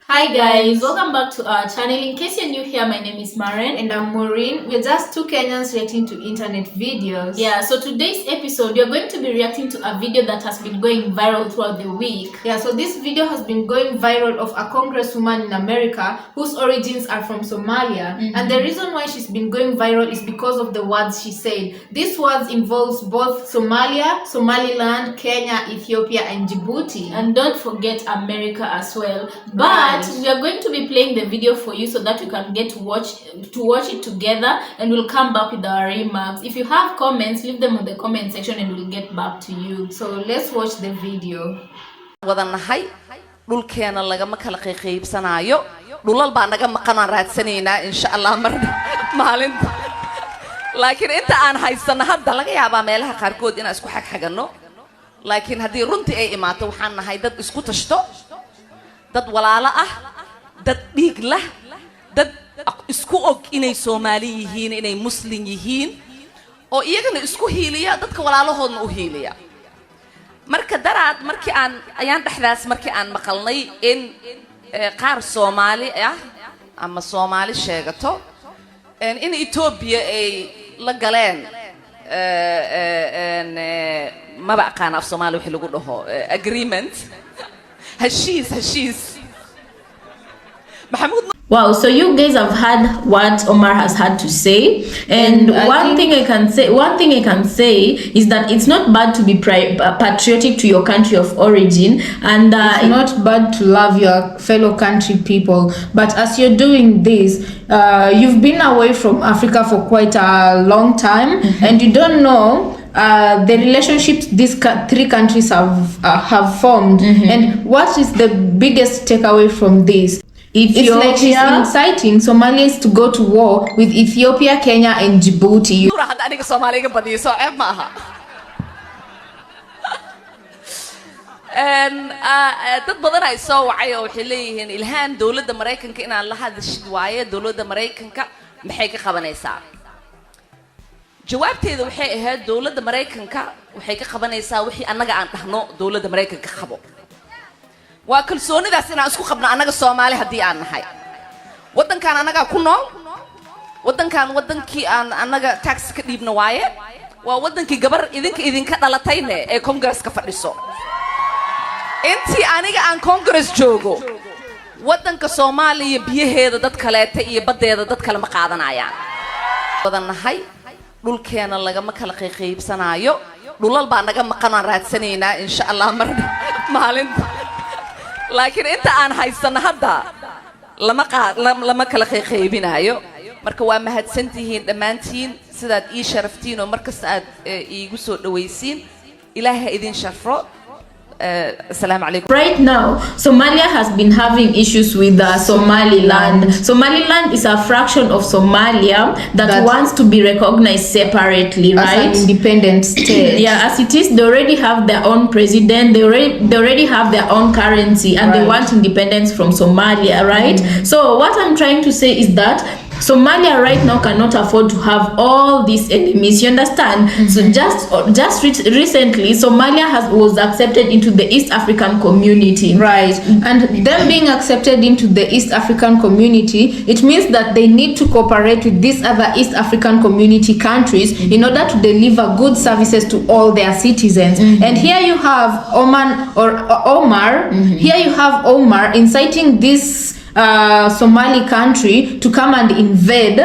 Hi guys, welcome back to our channel. In case you're new here, my name is Maren And I'm Maureen. We're just two Kenyans reacting to internet videos. Yeah, so today's episode, you're going to be reacting to a video that has been going viral throughout the week. Yeah, so this video has been going viral of a congresswoman in America whose origins are from Somalia. And the reason why she's been going viral is because of the words she said. These words involves both Somalia, Somaliland, Kenya, Ethiopia, and Djibouti. And don't forget America as well. But we are going to be playing the video for you so that you can get to watch it together, and we'll come back with our remarks. If you have comments, leave them in the comment section and we'll get back to you. So let's watch the video. wadanahay dhulkeena lagama kala qaybsanayo dhulal baa naga maqan raadsanayna insha Allah maalinta laakiin inta aan haysana hadda laga yaabaa meelaha qaar kood inaan isku xagxagano laakiin hadii runtii ay imaato waxaan nahay dad isku tashto dad walaalo ah dad dhiig lah dad isku og inay Soomaali yihiin inay Muslim yihiin oo iyagana isku hiiliya dadka walaalahoodna u hiiliya marka daraad markii ayaan dhaxdaas markii aan maqalnay in qaar Soomaali ah ama Soomaali sheegato in Ethiopia ay la galeen ma baqaan af Soomaali wixii lagu dhaho agreement hashiis Mahmoud. Wow, so you guys have heard what Omar has had to say, and one thing I can say is that it's not bad to be patriotic to your country of origin, and it's not bad to love your fellow country people. But as you're doing this, you've been away from Africa for quite a long time, and you don't know the relationships these three countries have formed. And what is the biggest takeaway from this? It's like she's inciting Somalis to go to war with Ethiopia, Kenya, and Djibouti. And dad badan ay soo wacay oo waxay leeyihiin Ilhan dawladda Mareykanka in aan la hadashid waaye dawladda Mareykanka maxay ka qabanaysaa jawaabteedu waxay ahayd dawladda Mareykanka waxay ka qabanaysaa wixii annaga aan dhahno dawladda Mareykanka qabo waa kalsoonidaas inaan isku qabno annaga Soomaali hadii aan nahay wadankan annaga ku nool wadankii aan annaga tax ka dhiibno waaye waa wadankii gabar idinka dhalatayne ee Congress-ka fadhiso intii aniga aan Congress joogo wadanka Soomaaliya biyaheeda dad kaleeta iyo badeeda dad kale ma qaadanayaan wadanahay dhulkeena lagama kala qaybsanayo dhulal baa naga maqan raadsanayna insha Allah maalinta laakiin inta aan haysana hadda lama kala qaybinayo marka waa mahadsantihiin dhamaantiin sidaad ii sharaftiin oo markas aad iigu soo dhawaysiin ilaahay idin sharfo. Right now, Somalia has been having issues with Somaliland. Somaliland is a fraction of Somalia that wants to be recognized separately, right? As an independent state. Yeah, as it is, they already have their own president, they already have their own currency, and they want independence from Somalia, right? So what I'm trying to say is that Somalia right now cannot afford to have all these enemies, you understand? So just recently Somalia was accepted into the East African community, right? And them being accepted into the East African community, it means that they need to cooperate with these other East African community countries in order to deliver good services to all their citizens. And here you have Omar here you have Omar inciting this Somali country to come and invade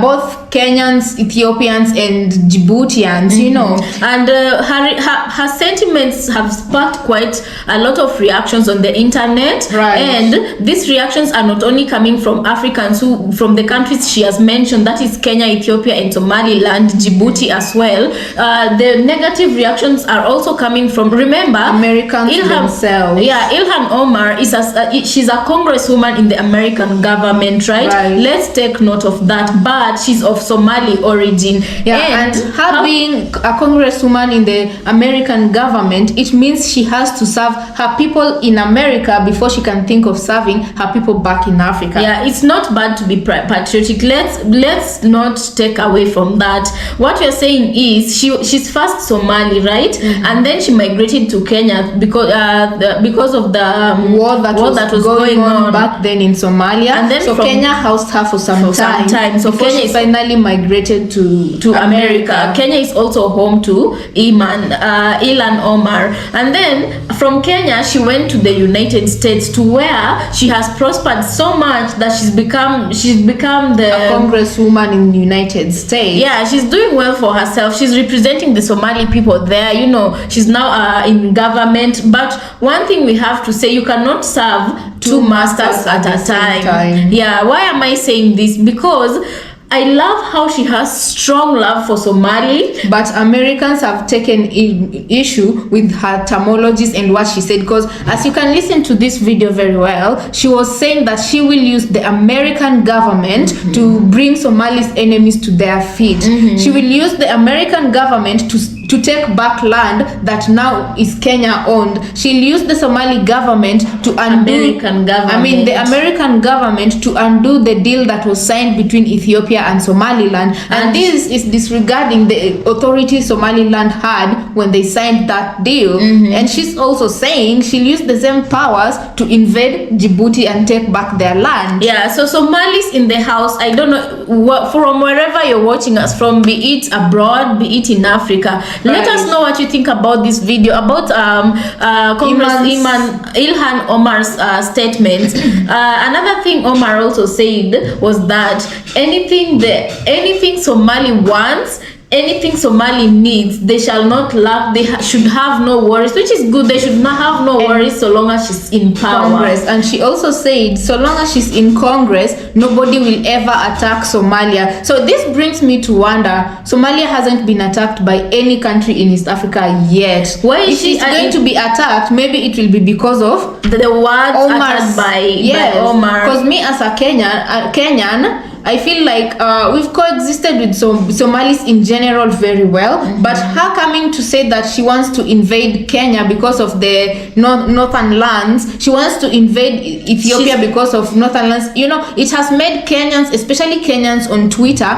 both Kenyans, Ethiopians, and Djiboutians, you know. And her sentiments have sparked quite a lot of reactions on the internet. Right. And these reactions are not only coming from Africans from the countries she has mentioned, that is Kenya, Ethiopia, and Somaliland, Djibouti as well. The negative reactions are also coming from, remember, Americans themselves. Yeah, Ilhan Omar she's a congresswoman in the American government, right? Let's take note of of that, but she's of Somali origin. Yeah, and her being a congresswoman in the American government, it means she has to serve her people in America before she can think of serving her people back in Africa. Yeah, it's not bad to be patriotic. Let's not take away from that. What we're saying is she's first Somali, right? And then she migrated to Kenya because of the war that was going on back then in Somalia. And then so Kenya housed her for some time. So Kenya finally migrated to America. Kenya is also home to Ilhan Omar. And then from Kenya she went to the United States, to where she has prospered so much that she's become the congresswoman in the United States. Yeah, she's doing well for herself. She's representing the Somali people there. You know, she's now in government. But one thing we have to say, you cannot serve two masters at a time. Yeah, why am I saying this? Because I love how she has strong love for Somali, but Americans have taken issue with her terminologies and what she said, because as you can listen to this video very well, she was saying that she will use the American government to bring Somali's enemies to their feet. She will use the American government to take back land that now is Kenya owned. She'll use the Somali government to undo the American government to undo the deal that was signed between Ethiopia and Somaliland, and this is disregarding the authority Somaliland had when they signed that deal. And she's also saying she'll use the same powers to invade Djibouti and take back their land. Yeah, so Somalis in the house, I don't know, from wherever you're watching us from, be it abroad, be it in Africa, let us know what you think about this video, about Ilhan Omar's statement. Another thing Omar also said was that anything Somali wants, anything Somali needs, they shall not lack. They should have no worries, which is good. They should not have no worries so long as she's in power. Congress. And she also said so long as she's in Congress, nobody will ever attack Somalia. So this brings me to wonder, Somalia hasn't been attacked by any country in East Africa yet. Why is she going to be attacked? Maybe it will be because of the words uttered by Omar. Because me as a Kenyan, I feel like we've coexisted with Somalis in general very well, but her coming to say that she wants to invade Kenya because of the northern lands, she wants to invade Ethiopia because of northern lands, you know, it has made Kenyans, especially Kenyans on Twitter,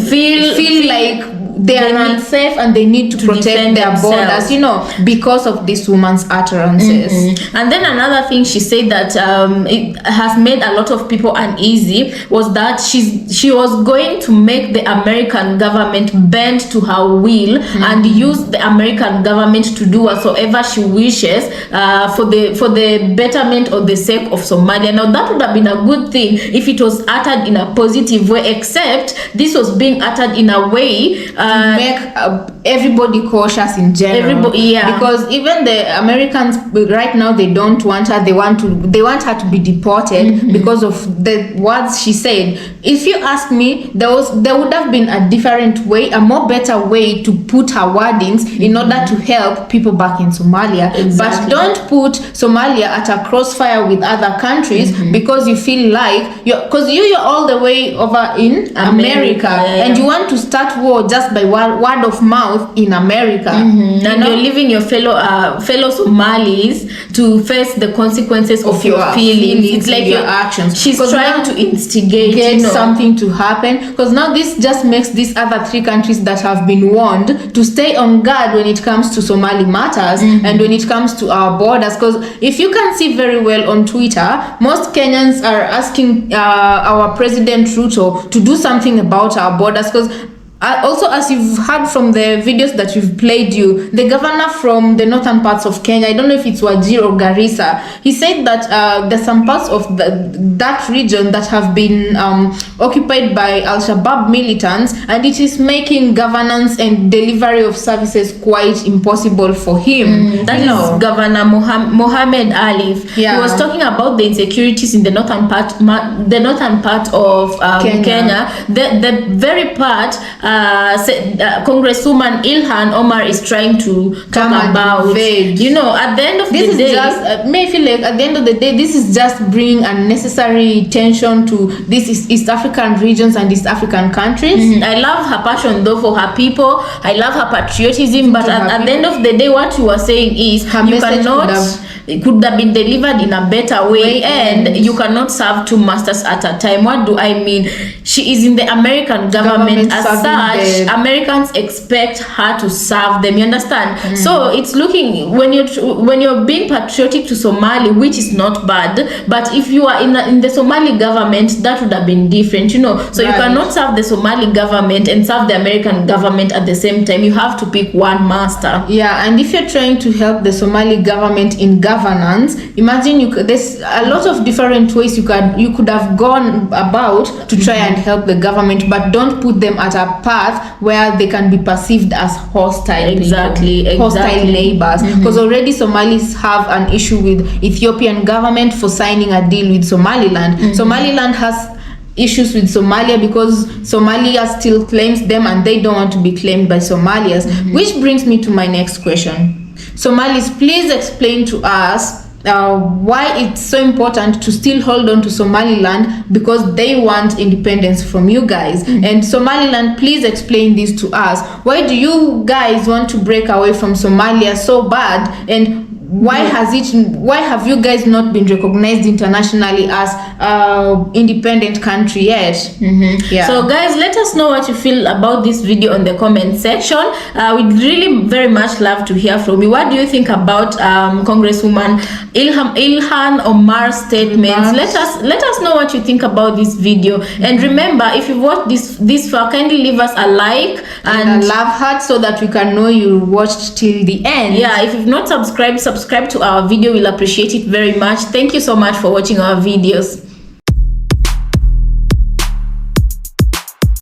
feel like they are unsafe and they need to protect their borders, you know, because of this woman's utterances. And then another thing she said that it has made a lot of people uneasy was that she was going to make the American government bend to her will and use the American government to do whatsoever she wishes for the betterment or the sake of Somalia. Now that would have been a good thing if it was uttered in a positive way, except this was being uttered in a way make everybody cautious in general. Because even the Americans right now, they don't want her. They want her to be deported because of the words she said. If you ask me, there would have been a different way, a more better way to put her wordings in order to help people back in Somalia. But don't put Somalia at a crossfire with other countries because you feel like you're all the way over in America and you want to start war just by word of mouth in America. And you're leaving your fellow Somalis to face the consequences of your feelings. It's like your actions. She's trying to instigate something to happen, because now this just makes these other three countries that have been warned to stay on guard when it comes to Somali matters and when it comes to our borders. Because if you can see very well on Twitter, most Kenyans are asking our President Ruto to do something about our borders, because also, as you've heard from the videos that we've played you, the governor from the northern parts of Kenya, I don't know if it's Wajir or Garissa, he said that there's some parts of that region that have been occupied by Al-Shabaab militants, and it is making governance and delivery of services quite impossible for him. That is Governor Mohammed Alif. He was talking about the insecurities in the northern part of Kenya. The very part Congresswoman Ilhan Omar is trying to talk about. You know, at the end of the day, this is just may feel like at the end of the day, this is just bringing unnecessary tension to these East African regions and East African countries. I love her passion though for her people. I love her patriotism, but at the end of the day, what you are saying is her you cannot. It could have been delivered in a better way, and you cannot serve two masters at a time. What do I mean? She is in the American government as such. Americans expect her to serve them. You understand? So it's looking when you're being patriotic to Somali, which is not bad. But if you are in the Somali government, that would have been different, you know. So you cannot serve the Somali government and serve the American government at the same time. You have to pick one master. Yeah, and if you're trying to help the Somali government in governance, imagine there's a lot of different ways you could have gone about to try and help the government, but don't put them at a path where they can be perceived as hostile hostile neighbors, because already Somalis have an issue with Ethiopian government for signing a deal with Somaliland. Somaliland has issues with Somalia because Somalia still claims them and they don't want to be claimed by Somalians. Which brings me to my next question. Somalis, please explain to us why it's so important to still hold on to Somaliland, because they want independence from you guys. And Somaliland, please explain this to us. Why do you guys want to break away from Somalia so bad, and why have you guys not been recognized internationally as independent country yet? Yeah. So guys, let us know what you feel about this video on the comment section. We'd really very much love to hear from you. What do you think about Congresswoman Ilhan Omar's statements? Let us know what you think about this video. And remember, if you watched this far, kindly leave us a like and a love heart so that we can know you watched till the end. Yeah, if you've not subscribed to our video, we'll appreciate it very much. Thank you so much for watching our videos.